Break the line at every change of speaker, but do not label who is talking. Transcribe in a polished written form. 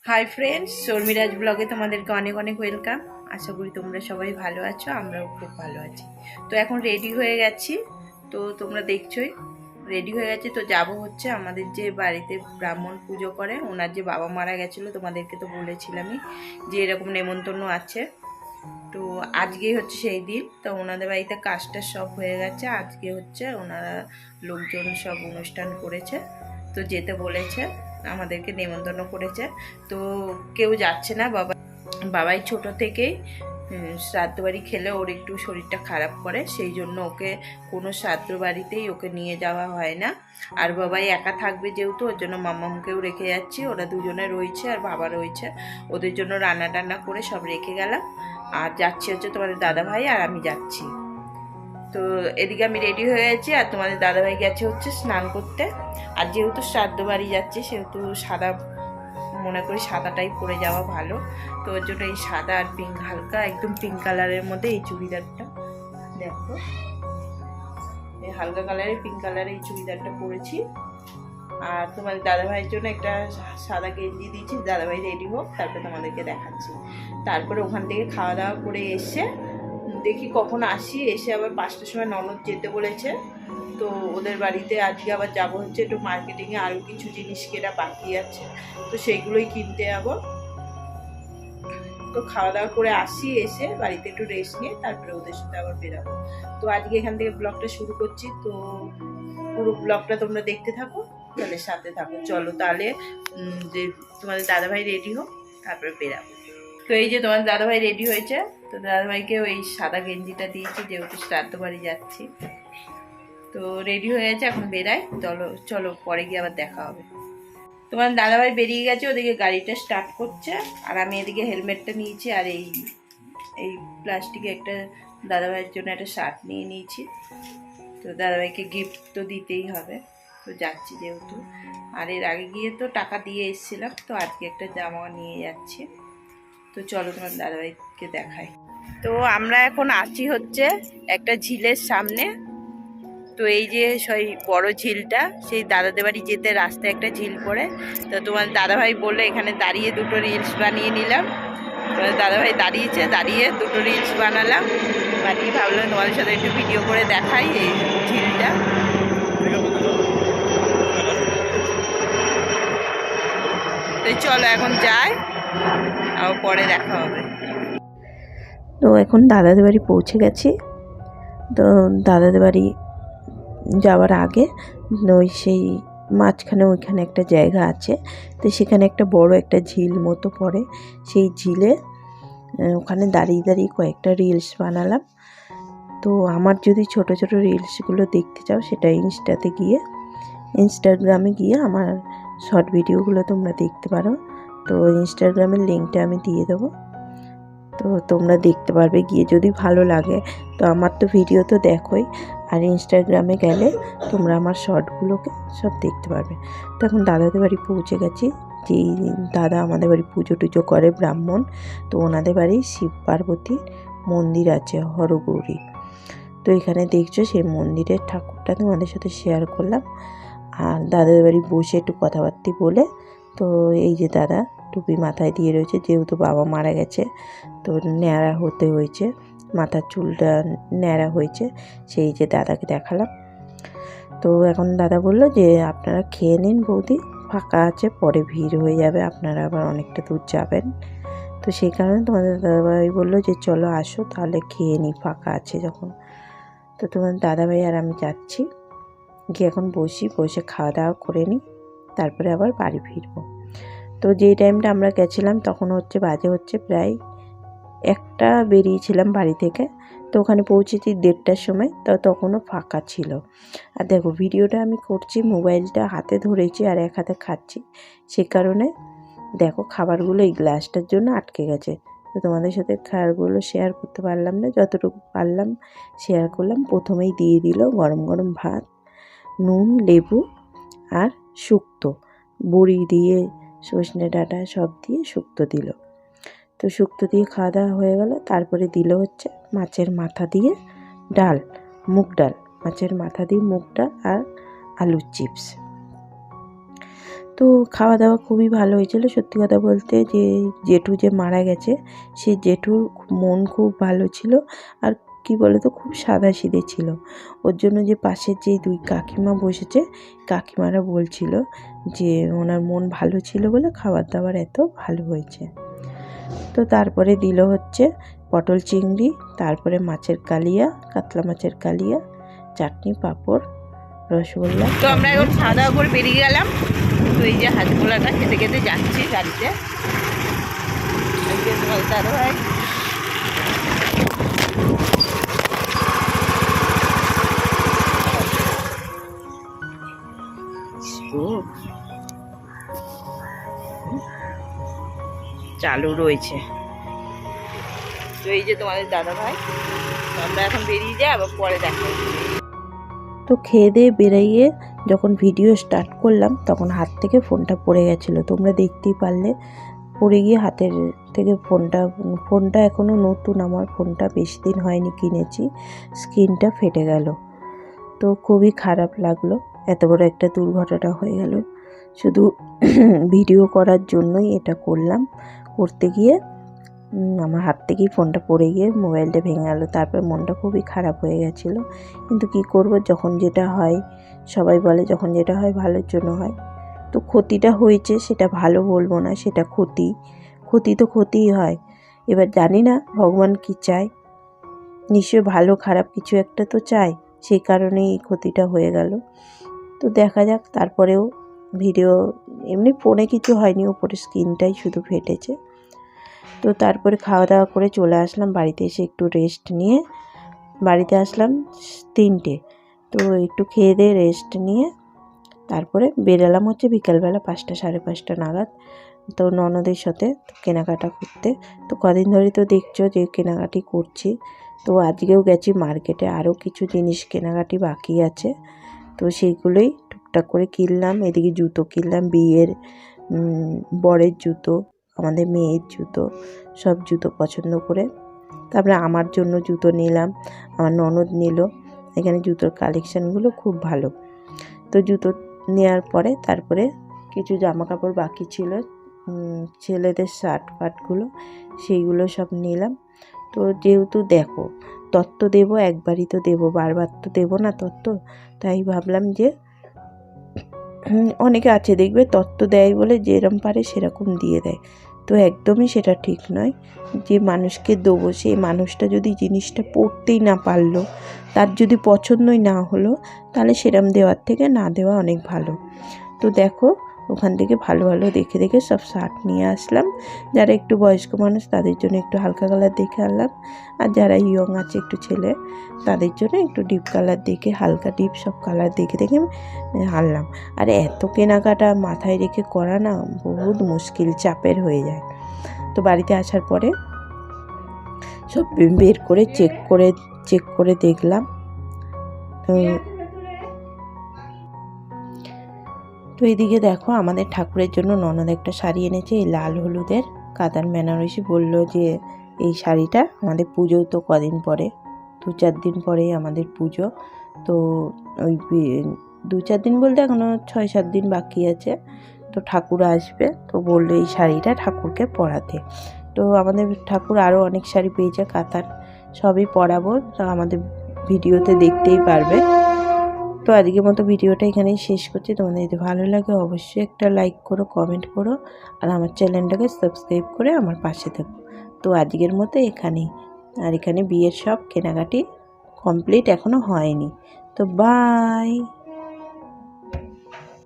Hi friends, শর্মিরাজ ব্লগে তোমাদেরকে অনেক অনেক ওয়েলকাম। আশা করি তোমরা সবাই ভালো আছো, আমরাও খুব ভালো আছি। তো এখন রেডি হয়ে গেছি, তো তোমরা দেখছোই রেডি হয়ে গেছে। তো যাব হচ্ছে আমাদের যে বাড়িতে ব্রাহ্মণ পুজো করে, ওনার যে বাবা মারা গেছিলো, তোমাদেরকে তো বলেছিলামই যে এরকম নেমন্তন্ন আছে। তো আজকেই হচ্ছে সেই দিন। তো ওনাদের বাড়িতে কাজটা সব হয়ে গেছে, আজকে হচ্ছে ওনারা লোকজন সব অনুষ্ঠান করেছে, তো যেতে বলেছে, আমাদেরকে নেমন্তন্ন করেছে। তো কেউ যাচ্ছে না। বাবাই ছোট থেকেই শ্রাদ্ধ বাড়ি খেলে ওর একটু শরীরটা খারাপ করে, সেই জন্য ওকে কোনো শ্রাদ্ধ বাড়িতেই ওকে নিয়ে যাওয়া হয় না। আর বাবাই একা থাকবে যেহেতু, ওর জন্য মাম্মামকেও রেখে যাচ্ছি। ওরা দুজনে রয়েছে আর বাবা রয়েছে, ওদের জন্য রান্না টান্না করে সব রেখে গেলাম। আর যাচ্ছি হচ্ছে তোমাদের দাদাভাই আর আমি যাচ্ছি। তো এদিকে আমি রেডি হয়ে গেছি, আর তোমাদের দাদাভাই গেছে হচ্ছে স্নান করতে। আর যেহেতু শ্রাদ্ধ বাড়ি যাচ্ছে সেহেতু সাদা, মনে করি সাদাটাই পরে যাওয়া ভালো। তো ওর জন্য এই সাদা আর পিঙ্ক, হালকা একদম পিঙ্ক কালারের মধ্যে এই চুড়িদারটা দেখো, এই হালকা কালারের পিঙ্ক কালারের এই চুড়িদারটা পরেছি। আর তোমাদের দাদাভাইয়ের জন্য একটা সাদা গেঞ্জি দিয়েছি, দাদাভাই রেডি হোক, তারপরে তোমাদেরকে দেখাচ্ছি। তারপরে ওখান থেকে খাওয়া দাওয়া করে এসে দেখি কখন আসি, এসে আবার 5টার সময় ননদ যেতে বলেছে। তো ওদের বাড়িতে আজকে আবার যাবো হচ্ছে একটু মার্কেটিংয়ে, আরও কিছু জিনিস কেনা বাকি আছে, তো সেইগুলোই কিনতে যাবো। তো খাওয়া দাওয়া করে আসি, এসে বাড়িতে একটু রেস্ট নিয়ে তারপরে ওদের সাথে আবার বেরাবো। তো আজকে এখান থেকে ব্লগটা শুরু করছি, তো পুরো ব্লগটা তোমরা দেখতে থাকো, তাহলে সাথে থাকো। চলো তাহলে যে তোমাদের দাদাভাই রেডি হোক, তারপরে বেরাবো। তো এই যে তোমার দাদাভাই রেডি হয়েছে, তো দাদাভাইকে ওই সাদা গেঞ্জিটা দিয়েছি যেহেতু শ্রাদ্ধ বাড়ি যাচ্ছি। তো রেডি হয়ে গেছে, এখন বেরাই। চলো চলো, পরে গিয়ে আবার দেখা হবে। তোমার দাদাভাই বেরিয়ে গেছে, ওদিকে গাড়িটা স্টার্ট করছে, আর আমি এদিকে হেলমেটটা নিয়েছি, আর এই এই প্লাস্টিকে একটা দাদাভাইয়ের জন্য একটা শার্ট নিয়ে নিয়েছি। তো দাদাভাইকে গিফট তো দিতেই হবে, তো যাচ্ছি যেহেতু। আর এর আগে গিয়ে তো টাকা দিয়ে এসেছিলাম, তো আজকে একটা জামা নিয়ে যাচ্ছি। তো চলো তোমার দাদাভাইকে দেখাই। তো আমরা এখন আছি হচ্ছে একটা ঝিলের সামনে। তো এই যে সেই বড় ঝিলটা, সেই দাদাদের বাড়ি যেতে রাস্তায় একটা ঝিল পড়ে। তো তোমার দাদাভাই বললো এখানে দাঁড়িয়ে দুটো রিলস বানিয়ে নিলাম। তোমার দাদাভাই দাঁড়িয়েছে, দাঁড়িয়ে দুটো রিলস বানালাম, বানিয়ে ভাবলাম তোমাদের সাথে একটু ভিডিও করে দেখাই এই ঝিলটা। তো চলো এখন যাই, আবার পরে দেখা হবে। তো এখন দাদাদের বাড়ি পৌঁছে গেছি। তো দাদাদের বাড়ি যাওয়ার আগে ওই সেই মাঝখানে ওইখানে একটা জায়গা আছে, তো সেখানে একটা বড় একটা ঝিল মতো পড়ে। সেই ঝিলে ওখানে দাঁড়িয়ে দাঁড়িয়ে কয়েকটা রিলস বানালাম। তো আমার যদি ছোট ছোট রিলসগুলো দেখতে চাও, সেটা ইনস্টাগ্রামে গিয়ে আমার শর্ট ভিডিওগুলো তোমরা দেখতে পারো। তো ইনস্টাগ্রামের লিঙ্কটা আমি দিয়ে দেবো, তো তোমরা দেখতে পারবে গিয়ে, যদি ভালো লাগে। তো আমার তো ভিডিও তো দেখোই, আর ইনস্টাগ্রামে গেলে তোমরা আমার শর্টগুলোকে সব দেখতে পারবে। তো এখন দাদাদের বাড়ি পৌঁছে গেছি। যেই দাদা আমাদের বাড়ি পুজো টুজো করে, ব্রাহ্মণ, তো ওনাদের বাড়ি শিব পার্বতীর মন্দির আছে, হরগৌরী। তো এখানে দেখছো সেই মন্দিরের ঠাকুরটা তোমাদের সাথে শেয়ার করলাম। আর দাদাদের বাড়ি বসে একটু কথাবার্তা বলে, তো এই যে দাদা টুপি মাথায় দিয়ে রয়েছে, যেহেতু বাবা মারা গেছে তো ন্যাড়া হতে হয়েছে, মাথার চুলটা ন্যাড়া হয়েছে, সেই যে দাদাকে দেখালাম। তো এখন দাদা বলল যে আপনারা খেয়ে নিন বৌদি, ফাঁকা আছে, পরে ভিড় হয়ে যাবে, আপনারা আবার অনেকটা দূর যাবেন। তো সেই কারণে তোমাদের দাদাভাই বললো যে চলো আসো তাহলে খেয়ে নিই, ফাঁকা আছে যখন। তো তোমার দাদাভাই আর আমি যাচ্ছি, গিয়ে এখন বসে খাওয়া দাওয়া করে নিই, তারপরে আবার বাড়ি ফিরবো। তো যেই টাইমটা আমরা গেছিলাম তখন বাজে হচ্ছে প্রায় 1টা, বেরিয়েছিলাম বাড়ি থেকে। তো ওখানে পৌঁছেছি 1:30টার সময়, তো তখনও ফাঁকা ছিল। আর দেখো ভিডিওটা আমি করছি, মোবাইলটা হাতে ধরেছি আর এক হাতে খাচ্ছি, সে কারণে দেখো খাবারগুলো এই গ্লাসটার জন্য আটকে গেছে। তো তোমাদের সাথে খাবারগুলো শেয়ার করতে পারলাম না, যতটুকু পারলাম শেয়ার করলাম। প্রথমেই দিয়ে দিল গরম গরম ভাত, নুন, লেবু আর শুক্তো, বড়ি দিয়ে, সজনে ডাঁটা সব দিয়ে শুক্তো দিল। তো শুক্তো দিয়ে খাওয়া দাওয়া হয়ে গেল। তারপরে দিল হচ্ছে মাছের মাথা দিয়ে ডাল, মুগ ডাল, মাছের মাথা দিয়ে মুগ ডাল আর আলুর চিপস। তো খাওয়া দাওয়া খুবই ভালো হয়েছিল। সত্যি কথা বলতে যে জেঠু যে মারা গেছে সেই জেঠুর মন খুব ভালো ছিল, আর কি বলো তো খুব সাদাসিধে ছিল। ওর জন্য যে পাশের যে 2 কাকিমা বসেছে, কাকিমারা বলছিল যে ওনার মন ভালো ছিল বলে খাবার দাবার এত ভালো হয়েছে। তো তারপরে দিল হচ্ছে পটল চিংড়ি, তারপরে মাছের কালিয়া, কাতলা মাছের কালিয়া, চাটনি, পাঁপড়, রসগোল্লা।
তো আমরা এখন খাওয়া দাওয়া করে বেরিয়ে গেলাম। তো এই যে হাজমোলাটা খেতে খেতে যাচ্ছি গাড়িতে। দাদা ভাই চালু রয়েছে। তো এই যে তোমাদের দাদা ভাই, আমরা এখন বেরিয়ে যাই, আবার পরে দেখা হবে।
তো খেয়ে দিয়ে বেরিয়ে যখন ভিডিও স্টার্ট করলাম তখন হাত থেকে ফোনটা পড়ে গেছিলো, তোমরা দেখতেই পারলে। পড়ে গিয়ে হাতের থেকে ফোনটা এখনও নতুন, আমার ফোনটা বেশি দিন হয়নি কিনেছি, স্ক্রিনটা ফেটে গেল। তো খুবই খারাপ লাগলো, এত বড় একটা দুর্ঘটনা হয়ে গেল। শুধু ভিডিও করার জন্যই এটা করলাম, করতে গিয়ে আমার হাত থেকেই ফোনটা পড়ে গিয়ে মোবাইলটা ভেঙে গেল। তারপর মনটা খুবই খারাপ হয়ে গেছিলো, কিন্তু কি করব, যখন যেটা হয়, সবাই বলে যখন যেটা হয় ভালোর জন্য হয়। তো ক্ষতিটা হয়েছে সেটা ভালো বলবো না, সেটা ক্ষতি তো ক্ষতিই হয়। এবার জানি না ভগবান কি চায়, নিশ্চয় ভালো খারাপ কিছু একটা তো চায়, সেই কারণেই এই ক্ষতিটা হয়ে গেল। তো দেখা যাক। তারপরেও ভিডিও এমনি ফোনে কিছু হয়নি, ওপরে স্ক্রিনটাই শুধু ফেটেছে। তো তারপরে খাওয়া দাওয়া করে চলে আসলাম বাড়িতে। এসে একটু রেস্ট নিয়ে বাড়িতে আসলাম 3টে। তো একটু খেয়ে দিয়ে রেস্ট নিয়ে তারপরে বেরালাম হচ্ছে বিকালবেলা 5টা সাড়ে 5টা নাগাদ। তো ননদের সাথে কেনাকাটা করতে। তো কদিন ধরে তো দেখছো যে কেনাকাটি করছি। তো আজকেও গেছি মার্কেটে, আরও কিছু জিনিস কেনাকাটি বাকি আছে, তো সেইগুলোই টুকটাক করে কিনলাম। এদিকে জুতো কিনলাম, বিয়ের বরের জুতো, আমাদের মেয়ের জুতো, সব জুতো পছন্দ করে। তারপরে আমার জন্য জুতো নিলাম, আমার ননদ নিল। এখানে জুতোর কালেকশানগুলো খুব ভালো। তো জুতো নেওয়ার পরে তারপরে কিছু জামা কাপড় বাকি ছিল, ছেলেদের শার্ট ফাটগুলো, সেইগুলো সব নিলাম। তো যেহেতু দেখো তত্ত্ব দেবো, একবারই তো দেবো, বারবার তো দেবো না তত্ত্ব। তাই ভাবলাম যে অনেকে আছে দেখবে তত্ত্ব দেয় বলে যেরকম পারে সেরকম দিয়ে দেয়, তো একদমই সেটা ঠিক নয়। যে মানুষকে দেবো সেই মানুষটা যদি জিনিসটা পড়তেই না পারলো, তার যদি পছন্দই না হলো, তাহলে সেরকম দেওয়ার থেকে না দেওয়া অনেক ভালো। তো দেখো ওখান থেকে ভালো ভালো দেখে দেখে সব শার্ট নিয়ে আসলাম। যারা একটু বয়স্ক মানুষ তাদের জন্য একটু হালকা কালার দেখে আনলাম, আর যারা ইয়ং আছে একটু ছেলে তাদের জন্য একটু ডিপ কালার দেখে, হালকা ডিপ সব কালার দেখে দেখে আনলাম। আর এত কেনাকাটা মাথায় রেখে করা না বহুত মুশকিল, চাপের হয়ে যায়। তো বাড়িতে আসার পরে সব বের করে চেক করে দেখলাম। তো এদিকে দেখো আমাদের ঠাকুরের জন্য ননদ একটা শাড়ি এনেছে, এই লাল হলুদের কাতার বেনারসি। বললো যে এই শাড়িটা আমাদের পুজো তো কদিন পরে, 2-4 দিন পরেই আমাদের পুজো। তো ওই 2-4 দিন বলতে এখনও 6-7 দিন বাকি আছে, তো ঠাকুর আসবে। তো বললো এই শাড়িটা ঠাকুরকে পরাতে। তো আমাদের ঠাকুর আরও অনেক শাড়ি পেয়েছে কাতার, সবই পরাবো, তো আমাদের ভিডিওতে দেখতেই পারবে। তো আজকের মতো ভিডিওটা এখানেই শেষ করছি। তোমাদের যদি ভালো লাগে অবশ্যই একটা লাইক করো, কমেন্ট করো, আর আমার চ্যানেলটাকে সাবস্ক্রাইব করে আমার পাশে থেকো। তো আজকের মতো এখানেই। আর এখানে বিয়ের সব কেনাকাটি কমপ্লিট এখনও হয়নি। তো বাই।